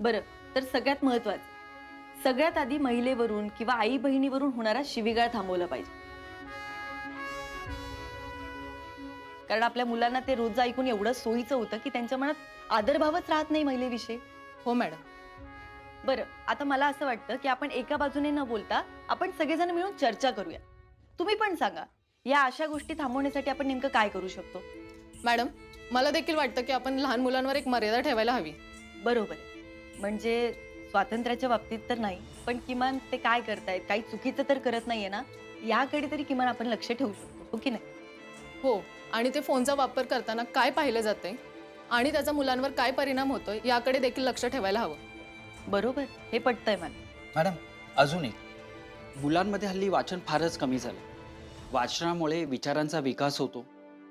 बरं, तर सगळ्यात महत्वाचं, सगळ्यात आधी महिलेवरून किंवा आई बहिणीवरून होणारा शिवीगाळ थांबवला पाहिजे. कारण आपल्या मुलांना ते रोज ऐकून एवढं सोयीचं होतं की त्यांच्या मनात आदरभावच राहत नाही महिलेविषयी. हो मॅडम. बरं, आता मला असं वाटतं की आपण एका बाजूने न बोलता आपण सगळेजण मिळून चर्चा करूया. तुम्ही पण सांगा, या अशा गोष्टी थांबवण्यासाठी आपण नेमकं काय करू शकतो? मॅडम, मला देखील वाटतं की आपण लहान मुलांवर एक मर्यादा ठेवायला हवी. बरोबर आहे. म्हणजे स्वातंत्र्याच्या बाबतीत तर नाही, पण किमान ते काय करतायत, काही चुकीचं तर करत नाहीये ना, याकडे तरी किमान आपण लक्ष ठेवू शकतो, हो की नाही? हो, आणि ते फोनचा वापर करताना काय पाहिलं जाते आणि त्याचा मुलांवर काय परिणाम होतोय याकडे देखील लक्ष ठेवायला हवं. बरोबर, हे पटतंय मला. मॅडम, अजून एक, मुलांमध्ये हल्ली वाचन फारच कमी झालं. वाचनामुळे विचारांचा विकास होतो.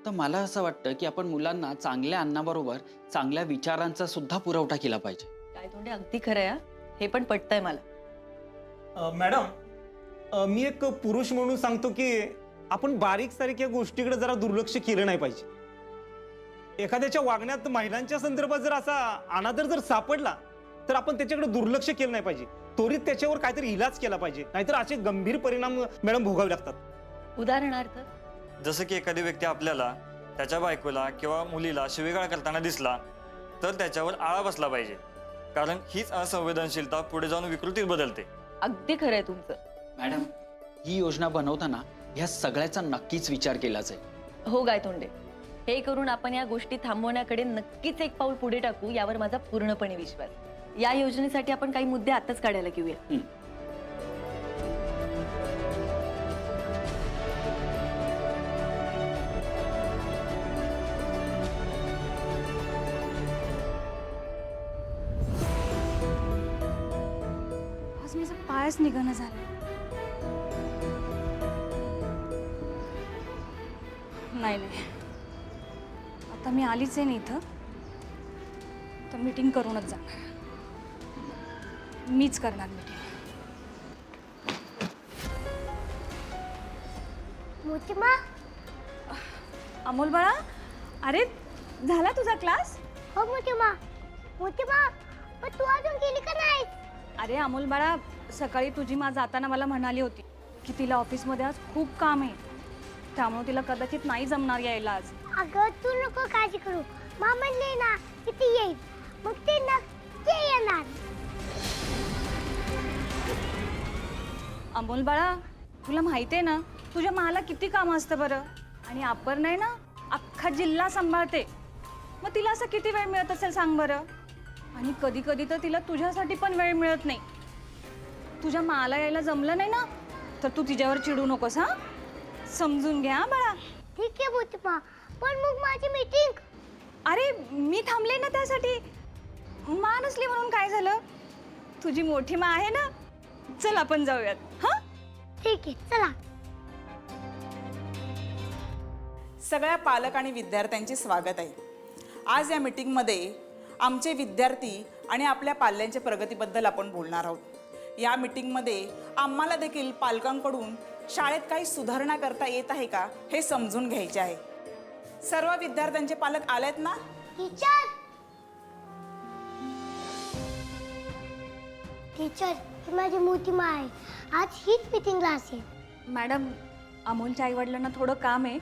तर मला असं वाटतं की आपण मुलांना चांगल्या अन्नाबरोबर चांगल्या विचारांचा सुद्धा पुरवठा केला पाहिजे. काय तोंडे, अगदी खरं आहे हा. हे पण पटतंय मला. मॅडम, मी एक पुरुष म्हणून सांगतो की आपण बारीक सारीक या गोष्टीकडे जरा दुर्लक्ष केलं नाही पाहिजे. एखाद्याच्या वागण्यात महिलांच्या संदर्भात जर असा अनादर जर सापडला तर आपण त्याच्याकडे दुर्लक्ष केलं नाही पाहिजे. त्वरित त्याच्यावर काहीतरी इलाज केला पाहिजे, नाहीतर असे गंभीर परिणाम मॅडम भोगावे लागतात. उदाहरणार्थ, जसं की एखादी व्यक्ती आपल्याला त्याच्या बायकोला किंवा मुलीला शिवीगाळ करताना दिसला तर त्याच्यावर आळा बसला पाहिजे, कारण हीच असंवेदनशीलता पुढे जाऊन विकृतीत बदलते. अगदी खरं आहे तुमचं. मॅडम, ही योजना बनवताना ह्या सगळ्याचा नक्कीच विचार केला जाईल. हो गायतोंडे, हे करून आपण या गोष्टी थांबवण्याकडे नक्कीच एक पाऊल पुढे टाकू, यावर माझा पूर्णपणे विश्वास. या योजनेसाठी आपण काही मुद्दे आताच काढायला घेऊया. आज माझा पायच निघणं झालं. नाही, आता मी आलीच आहे ना इथं, तर मीटिंग करूनच जाणार. मीच करणार मीटिंग. मोठीमा, अमोल बाळा, अरे झाला तुझा क्लास? हो मोठीमा. मोठीमा, पण तू अजून गेली का नाही? अरे अमोल बाळा, सकाळी तुझी मा जाताना मला म्हणाली होती की तिला ऑफिसमध्ये आज खूप काम आहे, त्यामुळे तिला कदाचित नाही जमणार यायला आज. अगं तू नको काळजी करू. मा म्हणले ना की ती येईल, मग ते नक्की येणार. अमोल बाळा, तुला माहिती आहे ना तुझ्या माला किती काम असतं बरं. आणि आपण नाही ना अख्खा जिल्हा सांभाळते, मग तिला असं किती वेळ मिळत असेल सांग बरं. आणि कधी कधी तर तिला तुझ्यासाठी पण वेळ मिळत नाही. तुझ्या माला यायला जमलं नाही ना तर तू तिच्यावर चिडू नकोस हा, समजून घ्या बाळा. ठीक आहे मोठीमा, पण मग माझी मीटिंग? अरे मी थांबले ना त्यासाठी. मा नसली म्हणून काय झालं, तुझी मोठी मा आहे ना. चल आपण जाऊयात. हा ठीक आहे, चला. सगळ्या पालक आणि विद्यार्थ्यांचे स्वागत आहे. आज या मीटिंगमध्ये आमचे विद्यार्थी आणि आपल्या पाल्यांच्या प्रगतीबद्दल आपण बोलणार आहोत. या मीटिंगमध्ये आम्हाला देखील पालकांकडून शाळेत काही सुधारणा करता येत आहे का हे समजून घ्यायचे आहे. सर्व विद्यार्थ्यांचे पालक आलेत ना? टीचर, टीचर, ही माझी मोठीमा आहे. आज हीच मीटिंगला असेल. मॅडम, अमोलच्या आईवडिलांना थोडं काम आहे,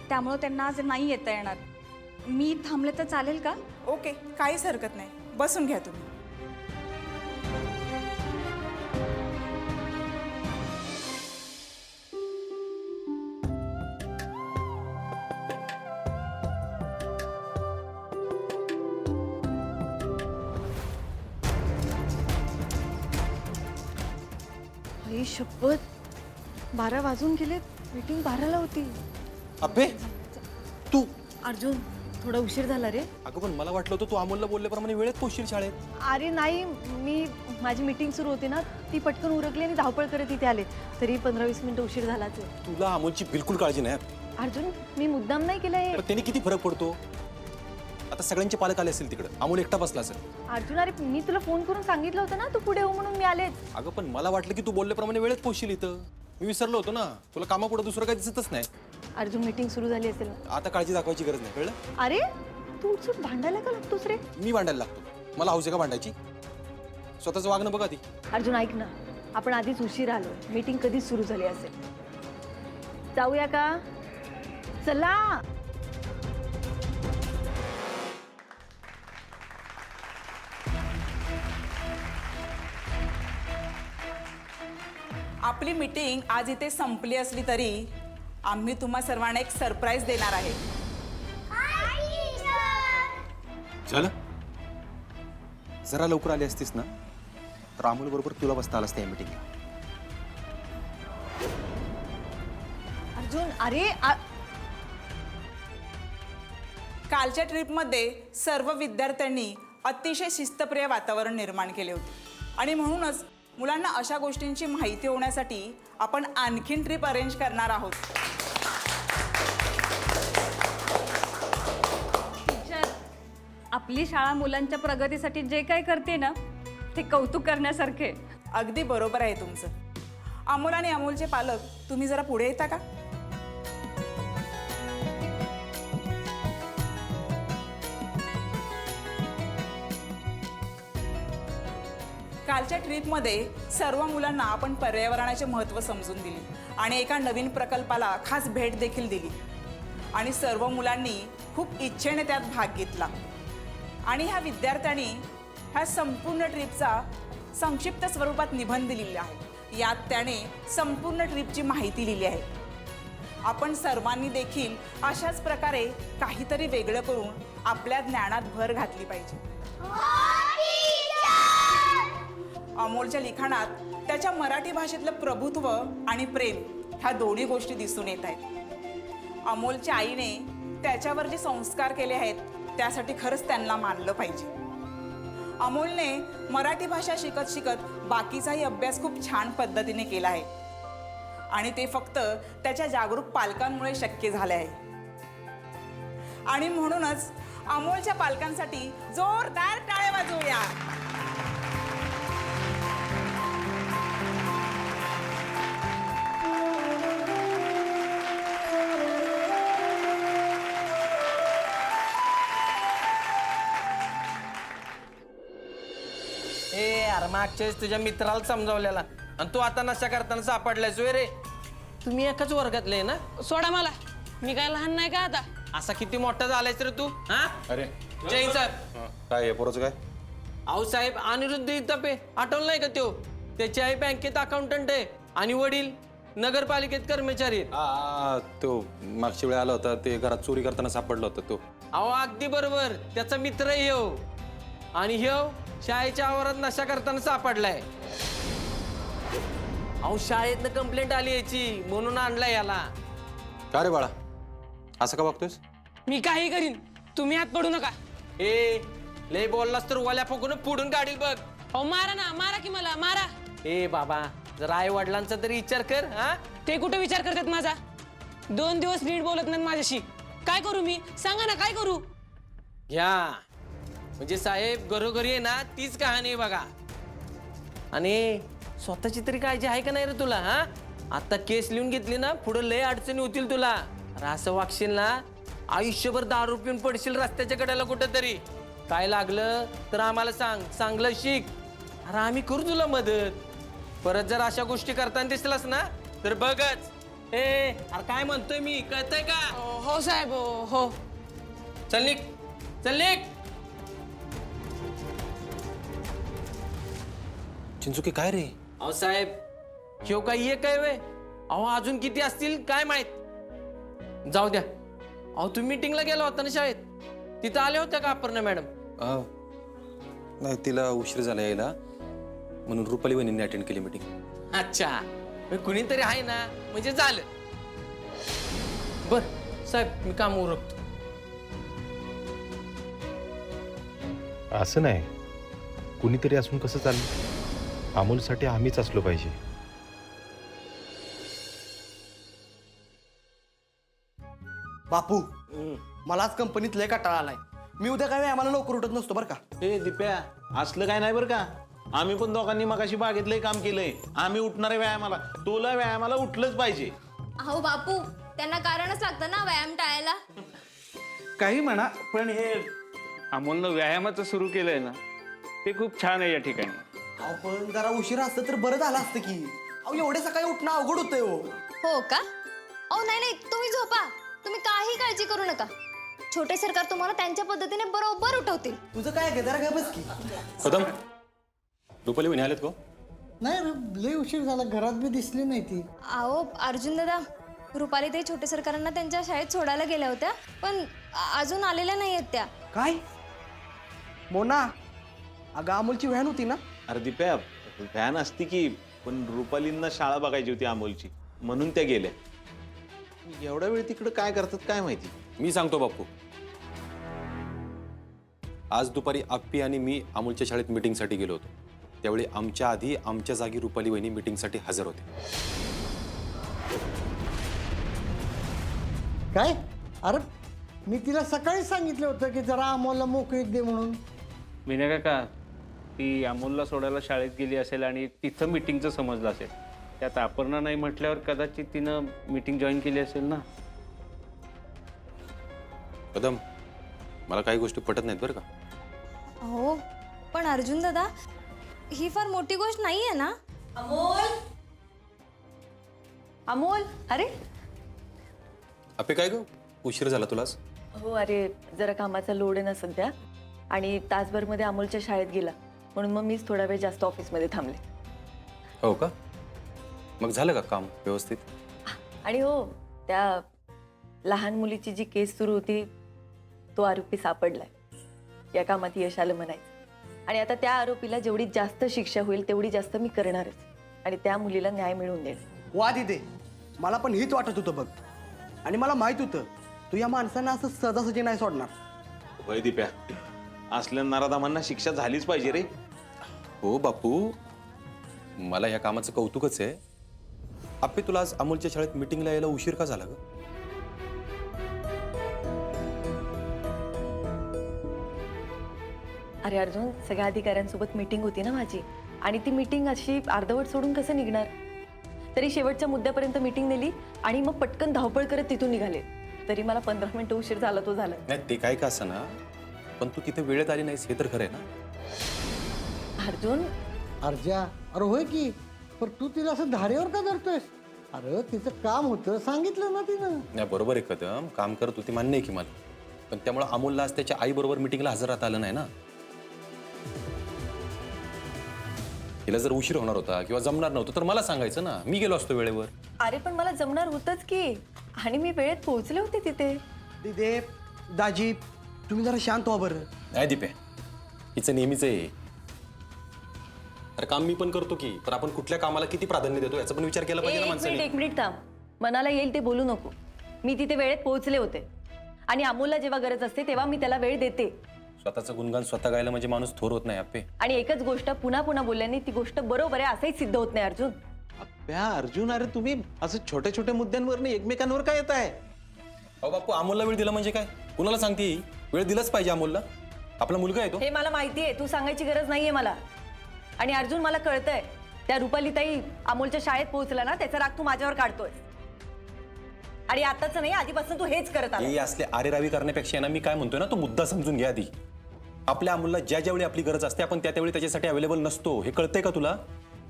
त्यामुळं त्यांना आज नाही येता येणार. मी थांबले तर चालेल का? ओके, काहीच हरकत नाही, बसून घ्या तुम्ही. आई शपथ, 12 वाजून गेले. मीटिंग 12ला होती. अबे तू, अर्जुन, थोडा उशीर झाला रे. अगं पण मला वाटलं होतं तू अमोलला बोलल्याप्रमाणे वेळेत पोहोचशील शाळेत. अरे नाही, माझी मीटिंग सुरू होती ना, ती पटकन उरकली आणि धावपळ करत इथे आले. तरी 15-20 मिनिटं उशीर झालाच आहे. तुला अमोलची बिलकुल काळजी नाही. अर्जुन, मी मुद्दाम नाही केलं हे. पण त्याने किती फरक पडतो. आता सगळ्यांचे पालक आले असतील तिकडे, अमोल एकटा बसला असेल. अर्जुन, अरे मी तुला फोन करून सांगितलं होतं ना, तू पुढे हो म्हणून मी आलेच. अगं पण मला वाटलं की तू बोलल्याप्रमाणे वेळेत पोहोचशील इथं. मी विसरलो होतो ना, तुला कामापुढे दुसरं काही दिसतच नाही. अर्जुन, मीटिंग सुरू झाली असेल ना. आता काळजी दाखवायची गरज नाही, कळलं? अरे तू उठसूट भांडायला का लागतोस रे? मी भांडायला लागतो, मला हौस आहे का भांडायची? स्वतःचं वागणं बघा ती. अर्जुन ऐक ना, आपण आधीच उशीर आलो, मीटिंग कधीच सुरू झाली असेल. जाऊया का? चला. आपली मीटिंग आज इथे संपली असली तरी आम्ही तुम्हा सर्वांना एक सरप्राईज देणार आहे. झालं जरा लवकर आली असतीस ना तर अमोल बरोबर तुला बसता आलं असतं या मीटिंगला. अर्जुन अरे कालच्या ट्रिपमध्ये सर्व विद्यार्थ्यांनी अतिशय शिस्तप्रिय वातावरण निर्माण केले होते आणि म्हणूनच मुलांना अशा गोष्टींची माहिती होण्यासाठी आपण आणखीन ट्रिप अरेंज करणार आहोत. टीचर, आपली शाळा मुलांच्या प्रगतीसाठी जे काही करते ना ते कौतुक करण्यासारखे. अगदी बरोबर आहे तुमचं. अमोल आणि अमोलचे पालक तुम्ही जरा पुढे येता का? कालच्या ट्रिपमध्ये सर्व मुलांना आपण पर्यावरणाचे महत्त्व समजून दिले आणि एका नवीन प्रकल्पाला खास भेट देखील दिली आणि सर्व मुलांनी खूप इच्छेने त्यात भाग घेतला आणि ह्या विद्यार्थ्यांनी ह्या संपूर्ण ट्रिपचा संक्षिप्त स्वरूपात निबंध लिहिला आहे. यात त्याने संपूर्ण ट्रिपची माहिती लिहिली आहे. आपण सर्वांनी देखील अशाच प्रकारे काहीतरी वेगळं करून आपल्या ज्ञानात भर घातली पाहिजे. अमोलच्या लिखाणात त्याच्या मराठी भाषेतलं प्रभुत्व आणि प्रेम ह्या दोन्ही गोष्टी दिसून येत आहेत. अमोलच्या आईने त्याच्यावर जे संस्कार केले आहेत त्यासाठी खरंच त्यांना मानलं पाहिजे. अमोलने मराठी भाषा शिकत शिकत बाकीचाही अभ्यास खूप छान पद्धतीने केला आहे आणि ते फक्त त्याच्या जागरूक पालकांमुळे शक्य झाले आहे. आणि म्हणूनच अमोलच्या पालकांसाठी जोरदार टाळ्या वाजवूया. यार मागच्या वेळेस तुझ्या मित्राला समजावलेला आणि तू आता नशा करताना सापडलायस वे रे. तुम्ही एकाच वर्गातले ना? सोडा मला, मी काय लहान नाही का आता. असा किती मोठा झालायस रे तू? हा अरे जैन साहेब. काय आहे पोराचं काय? अहो साहेब, अनिरुद्ध इतपे आठवलं नाही का त्यो? त्याची आई बँकेत अकाउंटंट आहे आणि वडील नगरपालिकेत कर्मचारी आहेत. तो मागच्या वेळी आला होता ते घरात चोरी करताना सापडला होता तो. अहो अगदी बरोबर, त्याचा मित्र ह्यो आणि ह्यो शाळेच्या आवारात नशा करताना सापडलाय. अहो शाळेतनं कंप्लेंट आली याची म्हणून आणलाय याला. का रे बाळा असं का बघतोयस? मी काही करीन, तुम्ही हात पडू नका. ए लय बोललास तर वाल्या फुकून पुढून काढील बघ. अहो मारा ना, मारा की मला मारा. ए बाबा जरा आई वडिलांचा तरी विचार कर. हा ते कुठे विचार करतात माझा? 2 दिवस नीट बोलत नाहीत माझ्याशी. काय करू मी? सांगा ना, काय करू? घ्या म्हणजे साहेब घरोघरी आहे ना तीच कहाणी आहे बघा. आणि स्वतःची तरी काळजी आहे का नाही रे तुला? हा आता केस लिहून घेतली ना पुढे लय अडचणी होतील तुला. अरे असं वागशील ना आयुष्यभर दारू पिऊन पडशील रस्त्याच्या कडेला कुठं तरी. काय लागलं तर आम्हाला सांग, चांगलं शिक. अरे आम्ही करू तुला मदत. परत जर अशा गोष्टी करताना दिसलास ना तर बघच. ए अरे काय म्हणतोय मी, कळतंय का? हो साहेब, हो. चल निघ, चल निघ. चिंचुके काय रे? अहो साहेब ह्यो काही एक आहे वे. अहो अजून किती असतील काय माहित. जाऊ द्या. अहो तुम्ही मीटिंगला गेला होता ना शाळेत, तिथं आले होत्या का अपर्णा मॅडम? नाही तिला उशीर झाला यायला म्हणून रुपाली वहिनींनी अटेंड केली मीटिंग. अच्छा कुणीतरी आहे ना म्हणजे झालं. बर साहेब मी काम उरकतो. असं नाही, कुणीतरी असून कसं चाललं? अमोलसाठी आम्हीच असलो पाहिजे. बापू मला आज कंपनीत लय कंटाळा आलाय. मी उद्या काय आम्हाला लवकर उठत नसतो बरं का. ए दिप्या असलं काय नाही बरं का. आम्ही पण दोघांनी मगाशी बागेतलंय काम केलंय. आम्ही उठणार आहे व्यायामाला, तुला व्यायामाला उठलंच पाहिजे. अहो बापू, त्यांना कारणच लागतं ना व्यायाम टाळायला. काही म्हणा पण हे अमोलनं व्यायामाचं सुरू केलंय ना ते खूप छान आहे या ठिकाणी. अहो पण जरा उशिरा असतं तर बरं झालं असतं की. अहो एवढे सकाळी उठणं अवघड होतंय हो. हो का? अहो नाही तुम्ही झोपा. तुम्ही काही काळजी करू नका. छोटे सरकार तुम्हाला त्यांच्या पद्धतीने बरोबर उठवतील. तुझं काय आहे, जरा काय बस की. कदम रुपाली वहिनी आलेत का? नाही रे, लय उशीर झाला, घरात बी दिसली नाही ती. अहो अर्जुन दादा, रुपाली ताई छोटे सरकारांना त्यांच्या शाळेत सोडायला गेल्या होत्या, पण अजून आलेल्या नाही आहेत त्या. काय मोना, अगं अमोलची व्हॅन होती ना? अरे दिप्या, व्हॅन असती की, पण रुपालींना शाळा बघायची होती अमोलची, म्हणून त्या गेल्या. एवढा वेळ तिकडे काय करतात काय माहिती. मी सांगतो बापू. आज दुपारी आप्पी आणि मी अमोलच्या शाळेत मीटिंगसाठी गेलो होतो. त्यावेळी आमच्या आधी आमच्या जागी रुपाली वहिनी मीटिंगसाठी हजर होते. काय? अरे मी तिला सकाळी सांगितलं होतं की जरा अमोलला मोकळीक दे म्हणून. विनय काका, ती अमोलला सोडायला शाळेत गेली असेल आणि तिथं मीटिंगचं समजलं असेल. त्यात अपर्णा नाही म्हटल्यावर कदाचित तिनं मीटिंग जॉईन केली असेल ना. कदम, मला काही गोष्टी पटत नाहीत बरं का. हो पण अर्जुन दादा, ही फार मोठी गोष्ट नाहीये ना. अमोल, अमोल, अरे आपे काय ग, उशीर झाला तुलाच? हो अरे, जरा कामाचा लोड आहे ना सध्या, आणि तासभरमध्ये अमोलच्या शाळेत गेला, म्हणून मग मीच थोडा वेळ जास्त ऑफिसमध्ये थांबले. हो का? मग झालं का काम व्यवस्थित? आणि हो, त्या लहान मुलीची जी केस सुरू होती, तो आरोपी सापडलाय. या कामात यश आलं म्हणायचं. आणि आता त्या आरोपीला जेवढी जास्त शिक्षा होईल तेवढी जास्त मी करणारच, आणि त्या मुलीला न्याय मिळवून देणार. वा दिदे, मला पण हेच वाटत होतं बघ. आणि मला माहित होतं तू या माणसांना असं सहजासहजी नाही सोडणार. होय दिप्या, असल्या नराधामांना शिक्षा झालीच पाहिजे रे. हो बापू, मला या कामाचं कौतुकच आहे. आपे, तुला आज अमोलच्या शाळेत मीटिंगला यायला उशीर का झाला ग? अरे अर्जुन, सगळ्या अधिकाऱ्यांसोबत मीटिंग होती ना माझी, आणि ती मीटिंग अशी अर्धवट सोडून कसं निघणार. तरी शेवटच्या मुद्द्यापर्यंत मीटिंग नेली आणि मग पटकन धावपळ करत तिथून निघाले. तरी मला 15 मिनिटं उशीर झाला तो झाला. नाही ते काय का असं ना, पण तू तिथे वेळेत आली नाहीस हे तर खरं आहे ना. अर्जुन, अर्जा, अरे होय की, पण तू तिला असं धारेवर का धरतोयस? अरे तिचं काम होतं, सांगितलं ना तिनं. नाही बरोबर आहे कदम, काम करत होती मान्य आहे की मला, पण त्यामुळे अमोलला आज त्याच्या आई बरोबर मीटिंगला हजर राहता आलं नाही ना. तिला जर उशीर होणार होता किंवा जमणार नव्हतं तर मला सांगायचं ना, मी गेलो असतो वेळेवर. अरे पण मला जमणार होतंच की, आणि मी वेळेत पोहोचले होते तिथे. दिदे, दाजी, तुम्ही जरा शांत व्हा बरं. नाही दीपे, हिचं नेहमीच आहे. अरे काम मी पण करतो की, पण आपण कुठल्या कामाला किती प्राधान्य देतो याचा पण विचार केला पाहिजे ना माणसाने. एक मिनिट थांब. मनाला येईल ते बोलू नको. मी तिथे वेळेत पोहोचले होते, आणि अमोलला जेव्हा गरज असते तेव्हा मी त्याला वेळ देते. स्वतःचं गुणगान स्वतः गायला म्हणजे माणूस थोर होत नाही आपे. आणि एकच गोष्ट पुन्हा पुन्हा बोलल्याने ती गोष्ट बरोबर आहे असंही सिद्ध होत नाही अर्जुन. अप्प्या, अर्जुन, अरे तुम्ही असं छोट्या छोट्या मुद्द्यांवर एकमेकांवर काय येत आहे? अहो बापू, अमोलला वेळ दिला म्हणजे काय? कुणाला सांगते? वेळ दिलाच पाहिजे अमोलला. आपला मुलगा आहे तो. हे मला माहिती आहे, तू सांगायची गरज नाहीये मला. आणि अर्जुन, मला कळतंय त्या रुपालीताई अमोलच्या शाळेत पोहोचला ना, त्याचा राग तू माझ्यावर काढतोय. आणि आताच नाही, आधीपासून तू हेच करत आला. हे असले आरेरावी करण्यापेक्षा ना, मी काय म्हणतोय ना, तो मुद्दा समजून घ्या आधी. आपल्या अमोलला ज्या ज्यावेळी आपली गरज असते आपण त्या त्यावेळी त्याच्यासाठी अवेलेबल नसतो. हे कळतंय का तुला?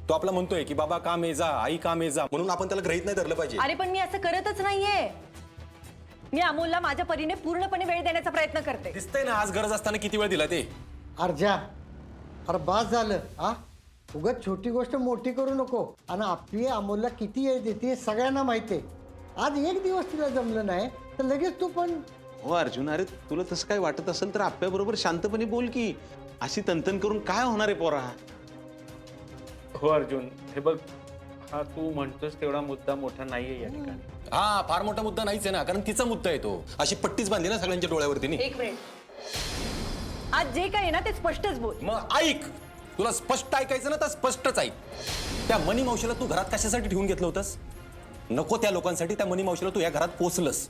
तो आपला म्हणतोय की बाबा काम ये जा, आई काम ये जा, म्हणून आपण त्याला ग्रहित नाही धरलं पाहिजे. अरे पण मी असं करतच नाहीये. मी अमोलला माझ्या परीने पूर्णपणे वेळ देण्याचा प्रयत्न करते. दिसतंय ना, आज गरज असताना किती वेळ दिला ते. अर्जा, अरे बास झालं. हा, उगाच छोटी गोष्ट मोठी करू नको. आणि आपली अमोलला किती वेळ देते सगळ्यांना माहिती आहे. आज एक दिवस तिला जमलं नाही तर लगेच तू पण. हो अर्जुन, अरे तुला तसं काय वाटत असेल तर आप्याबरोबर शांतपणे बोल की. अशी तंतन करून काय होणार आहे पोरा? हो अर्जुन, हे बघ, हा तू म्हणतोस तेवढा मुद्दा मोठा नाहीये या ठिकाणी. हा, फार मोठा मुद्दा नाहीच आहे ना, कारण तिचा मुद्दा आहे तो. अशी पट्टीच बांधली ना सगळ्यांच्या डोळ्यावरती. एक मिनिट, आज जे काही आहे ना ते स्पष्टच बोल. मग ऐक, तुला स्पष्ट ऐकायचं ना तर स्पष्टच ऐक. त्या मनी मावशीला तू घरात कशासाठी ठेवून घेतलं होतंस? नको त्या लोकांसाठी त्या मनी मावशीला तू या घरात पोचलंस.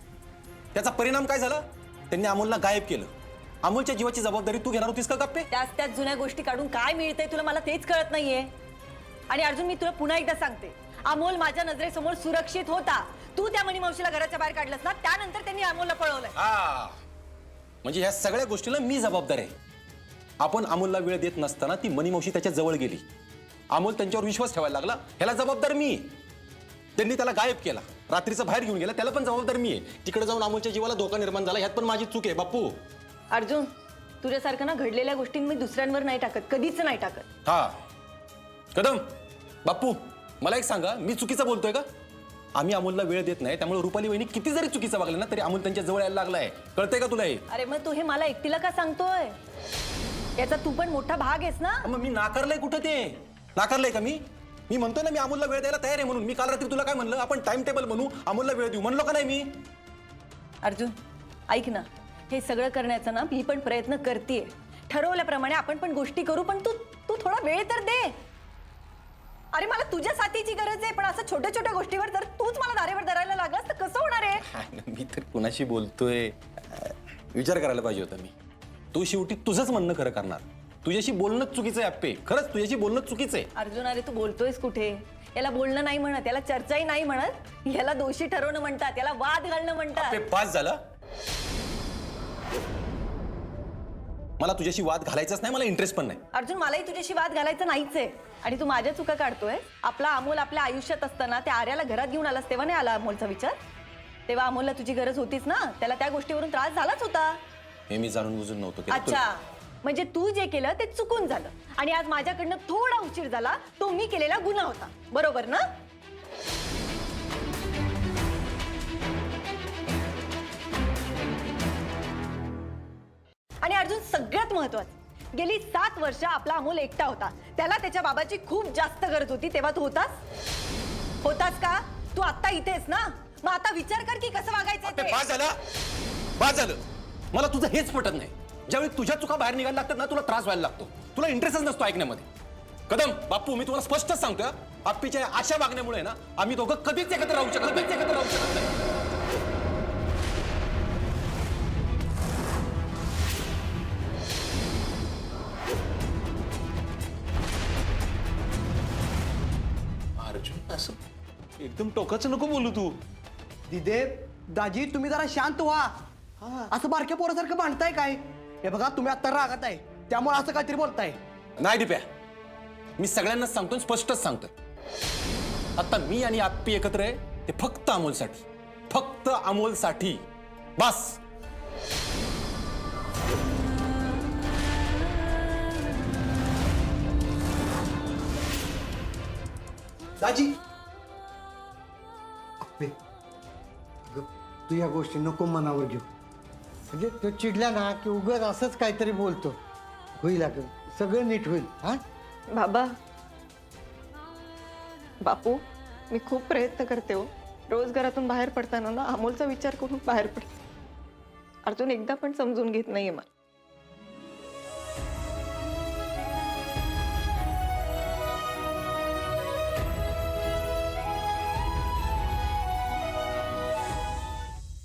त्याचा परिणाम काय झाला? त्यांनी अमोलला गायब केलं. अमोलच्या जीवाची जबाबदारी तू घेणार होतीस का गप्पे? त्याच जुन्या गोष्टी काढून काय मिळतंय तुला, मला तेच कळत नाहीये. आणि अर्जुन, मी तुला पुन्हा एकदा सांगते, अमोल माझ्या नजरेसमोर सुरक्षित होता. तू त्या मनी मावशीला घराच्या बाहेर काढलंस ना, त्यानंतर त्यांनी अमोलला पळवलंय. म्हणजे ह्या सगळ्या गोष्टीला मी जबाबदार आहे. आपण अमोलला वेळ देत नसताना ती मनी मावशी त्याच्या जवळ गेली. अमोल त्यांच्यावर विश्वास ठेवायला लागला, ह्याला जबाबदार मी आहे. त्यांनी त्याला गायब केला, रात्रीचं बाहेर घेऊन गेला, त्याला पण जबाबदार मी आहे. तिकडे जाऊन अमोलच्या जीवाला धोका निर्माण झाला, ह्यात पण माझी चूक आहे बाप्पू. अर्जुन, तुझ्यासारखं ना घडलेल्या गोष्टी मी दुसऱ्यांवर नाही टाकत, कधीच नाही टाकत. हा कदम, बाप्पू मला एक सांगा, मी चुकीचं बोलतोय का? आम्ही अमोलला वेळ देत नाही, त्यामुळे रुपाली वहिनी किती जरी चुकीचं वागलं ना तरी अमोल त्यांच्या जवळ यायला लागलाय. कळतंय का तुला हे? अरे मग तू हे मला एकटीला का सांगतोय? याचा तू पण मोठा भाग आहेस ना. मग मी नाकारलंय कुठं? ते नाकारलंय का मी? मी म्हणतोय ना मी अमोलला वेळ द्यायला तयार आहे म्हणून. मी काल रात्री तुला काय म्हणलं, आपण टाइम टेबल बनवू, अमोलला वेळ देऊ म्हणलो का नाही मी? अर्जुन ऐक ना, हे सगळं करण्याचा ना मी पण प्रयत्न करतेय. ठरवल्याप्रमाणे आपण पण गोष्टी करू, पण तू तू थोडा वेळ तर दे. अरे मला तुझ्या साथीची गरज आहे, पण असं छोट्या छोट्या गोष्टीवर जर तूच मला दारेवर धरायला लागलास तर कसं होणार आहे? मी तर कुणाशी बोलतोय, विचार करायला पाहिजे होता मी. तू शेवटी तुझंच म्हणणं खरं करणार. तुझ्याशी बोलणं चुकीचं आहे अप्पे, खरंच तुझ्याशी बोलणं चुकीचं आहे. अर्जुन अरे तू बोलतोयस कुठे? याला बोलणं नाही म्हणत, याला चर्चाही नाही म्हणत, याला दोषी ठरवणं म्हणतात, याला वाद घालणं म्हणतात. अप्पे पास झाला. मला तुझ्याशी वाद घालायचाच नाही, मला इंटरेस्ट पण नाही. अर्जुन मलाही तुझ्याशी वाद घालायचं नाहीच आहे, आणि तू माझ्या चुका काढतोय. आपला अमोल आपल्या आयुष्यात असताना त्या आर्याला घरात घेऊन आलास तेव्हा नाही आला अमोलचा विचार? तेव्हा अमोलला तुझी गरज होतीच ना, त्याला त्या गोष्टीवरून त्रास झालाच होता. हे मी जाणून बुजून नव्हतं केलं. अच्छा, म्हणजे तू जे केलं ते चुकून झालं, आणि आज माझ्याकडनं थोडा उशीर झाला, तो मी केलेला गुन्हा होता, बरोबर ना? आणि अर्जुन सगळ्यात महत्वाचं, गेली 7 वर्ष आपला अमोल एकटा होता. त्याला त्याच्या बाबाची खूप जास्त गरज होती, तेव्हा तू होतास का? तू आता इथेस ना, मग आता विचार कर की कसं वागायचं ते. बाद झालं. मला तुझं हेच पटत नाही. ज्यावेळी तुझ्या चुका बाहेर निघायला लागतात ना, तुला त्रास व्हायला लागतो. तुला इंटरेस्टच नसतो ऐकण्यामध्ये. कदम बाप्पू, मी तुम्हाला स्पष्टच सांगतोय, आप्पीच्या अशा वागण्यामुळे ना आम्ही दोघं कधीच एकत्र राहू शकत नाही. अर्जुन असं एकदम टोकाचं नको बोलू तू. दिदे दाजी, तुम्ही जरा शांत व्हा. असं बारक्या पोरासारखं भांडताय काय? हे बघा, तुम्ही आता रागात आहे, त्यामुळे असं काहीतरी बोलताय. नाही दिप्या, मी सगळ्यांनाच सांगतोय, स्पष्टच सांगतोय. आता मी आणि आप्पी एकत्र आहे ते फक्त अमोलसाठी, फक्त अमोलसाठी, बस. दाजी तू या गोष्टी नको मनावर घेऊ. म्हणजे तो चिडला ना की उगाच असंच काहीतरी बोलतो. होईल अगं, सगळं नीट होईल. हा बापू, मी खूप प्रयत्न करते हो. रोज घरातून बाहेर पडताना ना अमोलचा विचार करून बाहेर पडते. अर्जुन एकदा पण समजून घेत नाहीये मला.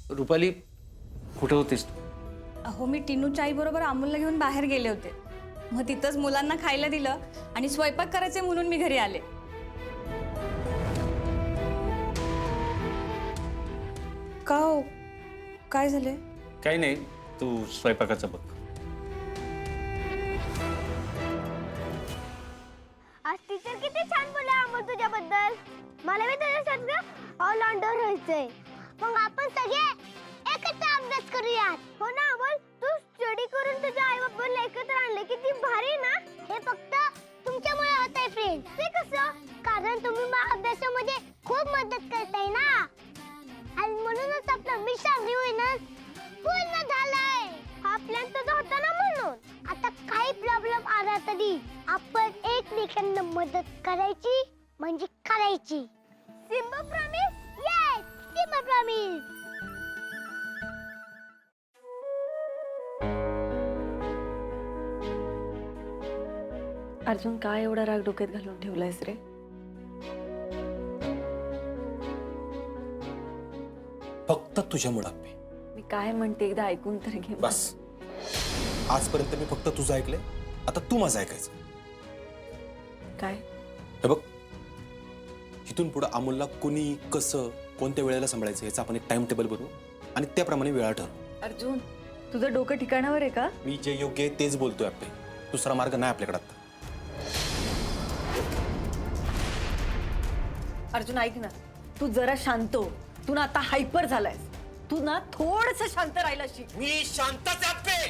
रुपाली, कुठे होतीस तू? अहो, मी टिनूच्या आई बरोबर अमोलला घेऊन बाहेर गेले होते. मग तिथंच मुलांना खायला दिलं आणि स्वयंपाक करायचे म्हणून मी घरी आले. का हो, काय झाले? काही नाही, तू स्वयंपाकाचं बघ. आज टीचर किती छान बोलले अमोल तुझ्याबद्दल. मला बी तुझ्यासारखं ऑलराऊंडर व्हायचंय. मग आपण सगळे एकत्र अभ्यास करूयात. हो ना अमोल, तू स्टडी करून तुझ्या आई बाबांना एकत्र आणले, किती भारी ना. हे फक्त तुमच्यामुळे होत आहे फ्रेंड. ते कसं? कारण तुम्ही मला अभ्यासामध्ये खूप मदत करताय ना, आणि म्हणूनच आपलं मिशन रिव्हिजन पूर्ण झालंय. हा प्लॅन तुझा होता ना, म्हणून आता काही प्रॉब्लेम आला तरी आपण एकमेकांना मदत करायची म्हणजे करायची. Simba promise? Yes, Simba promise. Arjun, काय एवढा राग डोक्यात घालून ठेवलायस रे? फक्त तुझ्यामुळे अप्पे. मी काय म्हणते एकदा ऐकून तर घे. बस, आजपर्यंत मी फक्त तुझं ऐकलंय, आता तू माझं ऐकायचं. काय? हे बघ, इथून पुढे अमोलला कोणी, कसं, कोणत्या वेळेला सांभाळायचं याचं आपण एक टाइम टेबल बनवू आणि त्याप्रमाणे वेळा ठरवू. अर्जुन, तुझं डोकं ठिकाणावर आहे का? मी जे योग्य आहे तेच बोलतोय अप्पे. दुसरा मार्ग नाही आपल्याकडे आता. अर्जुन ऐक ना, तू जरा शांत हो. तू ना आता हायपर झालायस. तू ना थोडस शांत राहायला शिक. मी शांतच आहे